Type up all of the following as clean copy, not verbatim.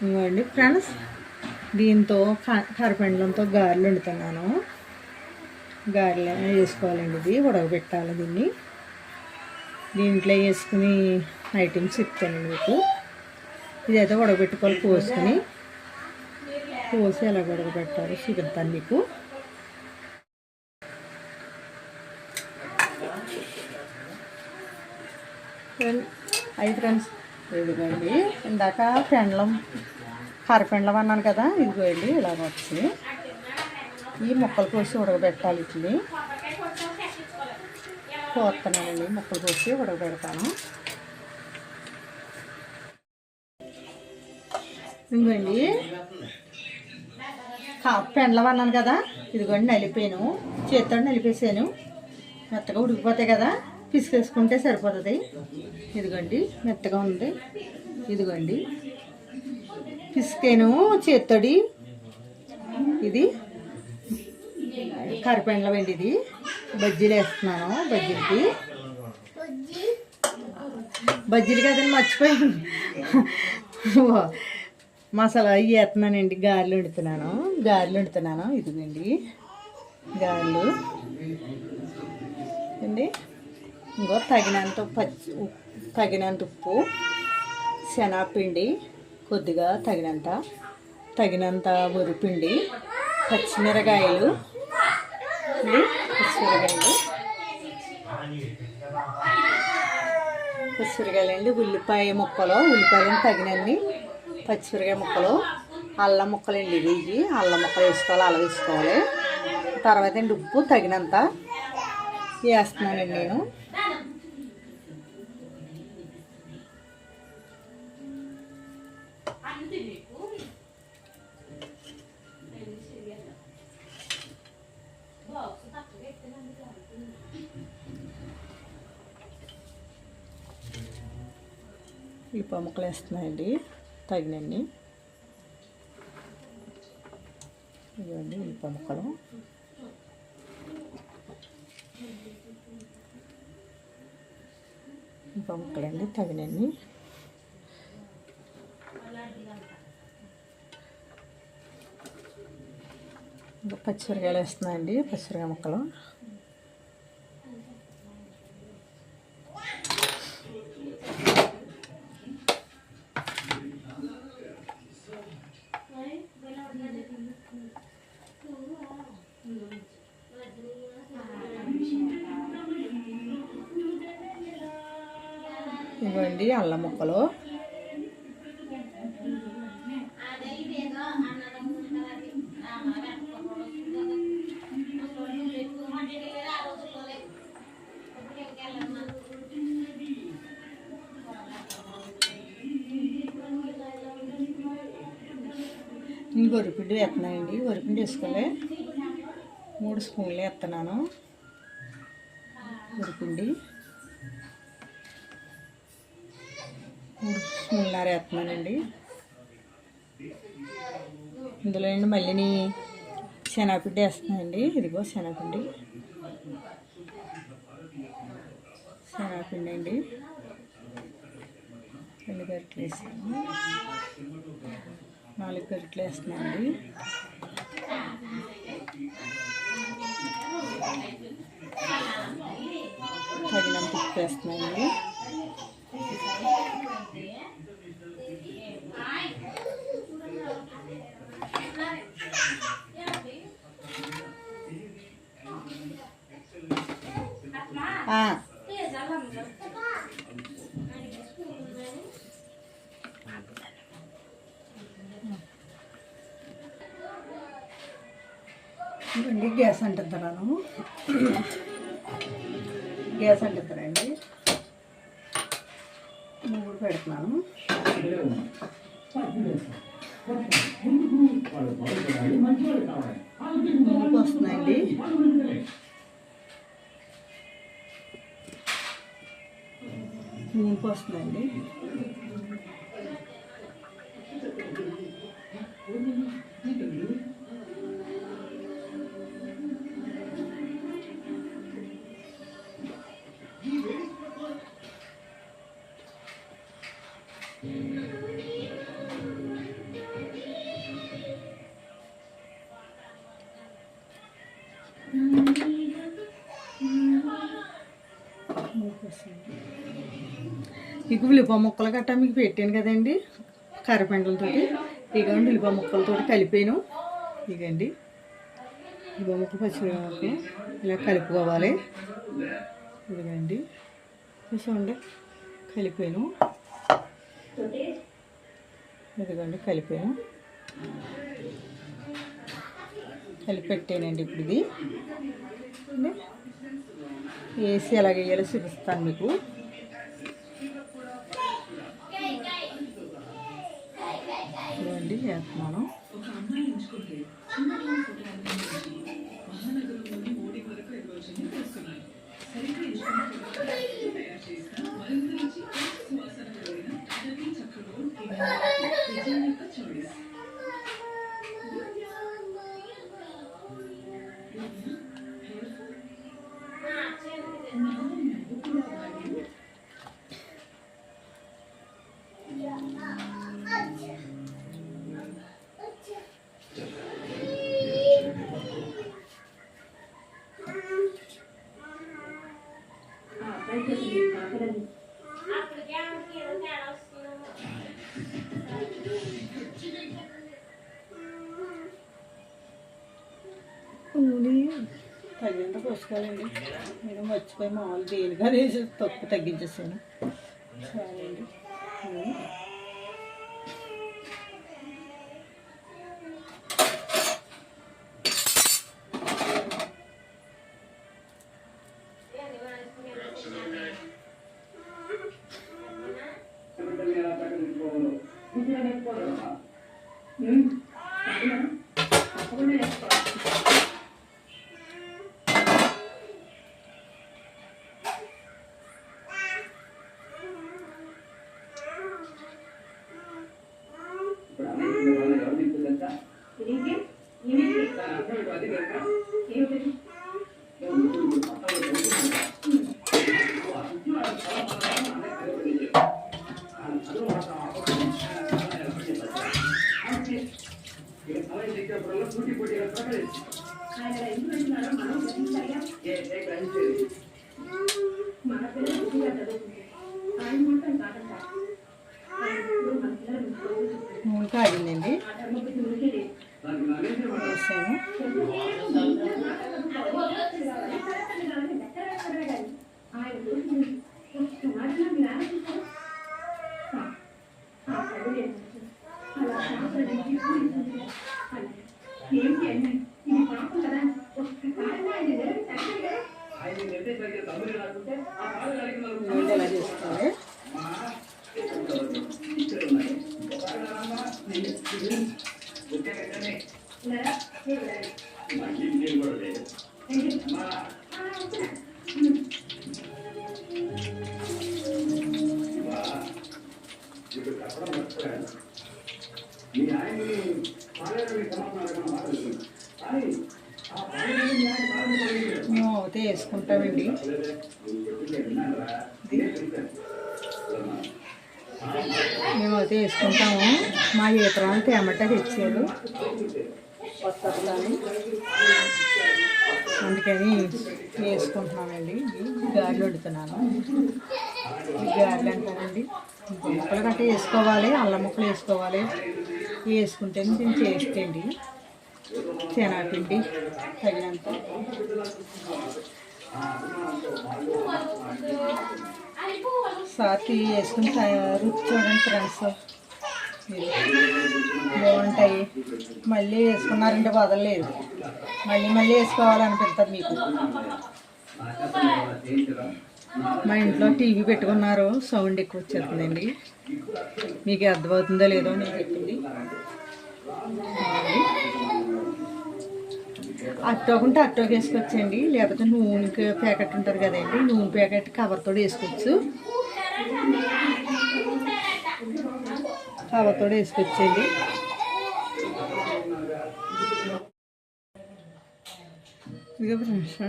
ఇవ్వండి ఫ్రెండ్స్, దీంతో కరపెండలంతో గారెలు వండుతున్నాను. గారెలు వేసుకోవాలండి. ఇది ఉడకబెట్టాలి. దీంట్లో వేసుకుని ఐటమ్స్ చెప్తానండి మీకు. ఇదైతే ఉడకబెట్టుకోవాలి. కోసి ఎలా ఉడకబెట్టాలో చూపిస్తాను మీకు. అయితే ఫ్రెండ్స్, ఇదిగోండి ఇందాక కరపెండలం అన్నాను కదా, ఇదిగోండి ఇలాగ వచ్చి ఈ ముక్కలు కోసి ఉడకబెట్టాలి. ఇట్లని కోస్తానండి. ముక్కలు కోసి ఉడకబెడతాను. ఇదిగోండి పెండలం అన్నాను కదా, ఇదిగోండి నలిపాను. చేతితో నలిపేసాను. మెత్తగా ఉడికిపోతాయి కదా, పిసికేసుకుంటే సరిపోతుంది. ఇదిగోండి మెత్తగా ఉంది. ఇదిగోండి పిసికాను చేత్తోడి. ఇది కరపెండలం అండి. ఇది బజ్జీలు వేస్తున్నాను. బజ్జీలు కదండి, మర్చిపోయాను. మసాలా అవి వేస్తున్నానండి. గారెలు వండుతున్నాను. ఇదిగోండి గారెలు అండి. ఇంకో తగినంత ఉప్పు, శనగపిండి కొద్దిగా తగినంత వరిపిండి, పచ్చిమిరకాయలు అండి, ఉల్లిపాయలు తగినన్ని పచ్చిమిరకాయ ముక్కలు, అల్లం ముక్కలండి. ఇవి అల్లం ముక్కలు వేసుకోవాలి. అలా వేసుకోవాలి. తర్వాత అండి ఉప్పు తగినంత వేస్తున్నానండి నేను. ఉల్లిపాయ ముక్కలు వేస్తున్నాయండి తగినన్ని. ఇవ్వండి ఉల్లిపాయ ముక్కలు. ముక్కలండి తగినన్ని. ఇంకా పచ్చిమిరకాయలు వేస్తున్నాయండి. పచ్చిమిరకాయ ముక్కలు. ఇవ్వండి అల్లం ముక్కలు. నేను వరిపిండి వేస్తున్నానండి. వరిపిండి వేసుకోలే 3 స్పూన్లు వేస్తున్నాను. వరిపిండి 3 స్పూన్లన్నర వేస్తున్నానండి. ఇందులో అండి మళ్ళీ శనగపిండి వేస్తున్నానండి. ఇదిగో శనగపిండి అండి. 2 గరిటెలు వేసాను. 4 గరిటెలు వేస్తున్నానండి. తగినంత ఉప్పు వేస్తున్నానండి. ఇవ్వండి గ్యాస్ అంటున్నాను. మూడు పెడుతున్నాను. మూడు వస్తున్నాయండి. మీకు ఉల్లిపాయ ముక్కలు గట్టా మీకు పెట్టాను కదండి కర్రపెండలతో. ఇదిగోండి ఉల్లిపాయ ముక్కలతో కలిపాను. ఇదిగండి ఉల్లిపాయ ముక్కలు పచ్చిమిరపకాయలు ఇలా కలుపుకోవాలి. ఇదిగండి చూసుకోండి కలిపాను. ఇదిగోండి కలిపాను, కలిపి పెట్టానండి. ఇప్పుడు ఇది వేసి ఎలాగ వేయాలో చూపిస్తాను మీకు. ఇదిగోండి వేస్తున్నాను. నూనె తగినంత పోసుకోవాలండి. నేను మర్చిపోయి మామూలు దేనిగా వేసి తక్కువ తగ్గించేసాను. చాలండి. నూనె కాగిందండి, వేసాను. ఎలా చేసుకోవాలి? మేము అయితే వేసుకుంటామండి. మేమైతే వేసుకుంటాము. మా ఈతరాలు తేమట తెచ్చారు వస్తాను, అందుకని వేసుకుంటున్నామండి. గారెలు వండుతున్నాను. గారెలు అంటారండి. ముక్కలు గట్రా వేసుకోవాలి, అల్లం ముక్కలు వేసుకోవాలి. వేసుకుంటే దీన్ని టేస్ట్ అండి. శనగపిండి తగినంత, సాతి వేసుకుని రుచి చూడండి ఫ్రెండ్స్, బాగుంటాయి. మళ్ళీ వేసుకున్నారంటే వదలలేదు, మళ్ళీ మళ్ళీ వేసుకోవాలనిపిస్తుంది మీకు. మా ఇంట్లో టీవీ పెట్టుకున్నారు, సౌండ్ ఎక్కువ వచ్చేస్తుందండి. మీకు అర్థమవుతుందో లేదో నేను చెప్పింది. అట్టోకుంటే అట్టోకి వేసుకోవచ్చండి, లేకపోతే నూనె ప్యాకెట్ ఉంటుంది కదండి, నూనె ప్యాకెట్ కవర్తో వేసుకోవచ్చు. కవర్తో వేసుకోవచ్చండి. ఇదిగో ఫ్రెండ్స్,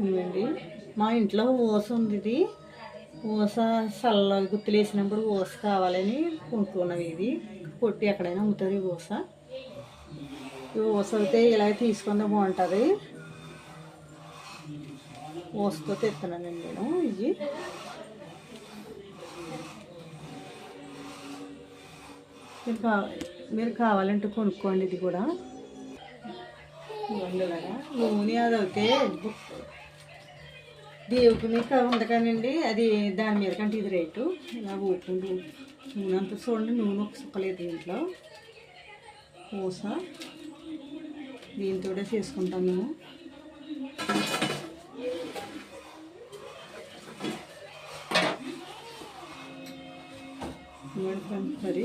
ఇవ్వండి మా ఇంట్లో ఊస ఉంది. ఇది ఊస చల్ల గుత్తులు వేసినప్పుడు ఊస కావాలని కొనుక్కున్నాం. ఇది కొట్టి ఎక్కడైనా అమ్ముతుంది ఊస. ఈ ఊస అయితే ఇలా తీసుకుంటే బాగుంటుంది. ఊసతో తెస్తున్నానండి నేను ఇవి. మీరు కావాలంటే కొనుక్కోండి. ఇది కూడా నూనె అది అయితే దేవుకి మీద ఉంది కానండి, అది దాని మీద కంటే ఇది రేటు. ఇలా ఊపుకుంటూ నూనె అంతా చూడండి, నూనె ఒక సుక్కలేదు దీంట్లో. పూస దీంతో చేసుకుంటాం మేము. మరి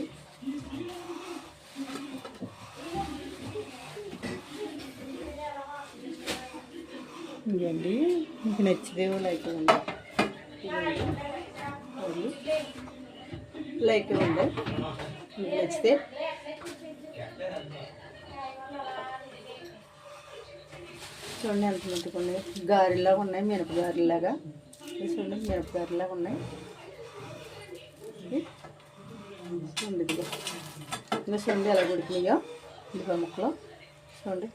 ఇంకండి మీకు నచ్చితే లైక్ ఇవ్వండి, లైక్ ఇవ్వండి. మీకు నచ్చితే చూడండి ఎంత మంచిగా ఉన్నాయి. గారెలాగా ఉన్నాయి, మినప గారెలాగా. చూడండి మినప గారెలాగా ఉన్నాయి. చూడండి ఇదిగో ఇంకా చూడండి ఎలా ఉడికినాయో ఉల్లిపాయ ముక్కలు. చూడండి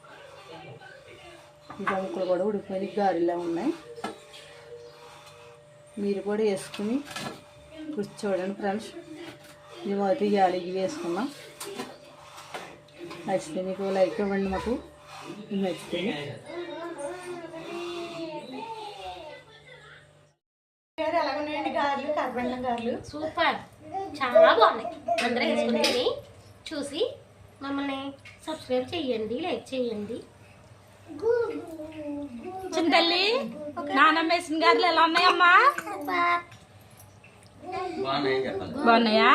ఉల్లిపాయ ముక్కలు కూడా ఉడికిపోయినాయి, గారెలా ఉన్నాయి. మీరు కూడా వేసుకుని రుచి చూడండి ఫ్రెండ్స్. మేము అయితే ఇవాళ ఇవి వేసుకున్నాం. నచ్చితే మీకు లైక్ ఇవ్వండి, మాకు నచ్చితే. ఎలాగున్నాయండి గారెలు? కర్రబెల్లం గారెలు సూపర్, చాలా బాగున్నాయి. అందరూ వేసుకుని చూసి మమ్మల్ని సబ్స్క్రైబ్ చేయండి, లైక్ చేయండి. చిన్న తల్లి, నానమ్మ వేసిన గారెలు ఎలా ఉన్నాయమ్మా? బాగున్నాయా?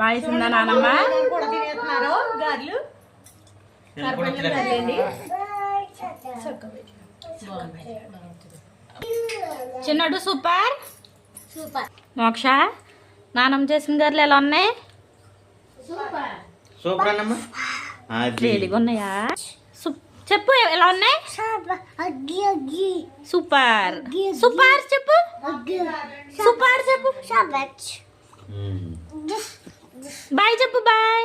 బాగా వేసిందా నానమ్మ? కూడా తినేస్తున్నారు గారెలు. కర్రబెల్లం గారెలండి. చిన్నడు సూపర్ సూపర్. మోక్ష, నానమ్మ చేసిన గారెలు ఎలా ఉన్నాయి? సూపర్ అన్నమ్మా. వేడిగా ఉన్నాయా? చెప్పు ఎలా ఉన్నాయి? సూపర్ సూపర్ చెప్పు, సూపర్ చెప్పు. బాయ్ చెప్పు, బాయ్.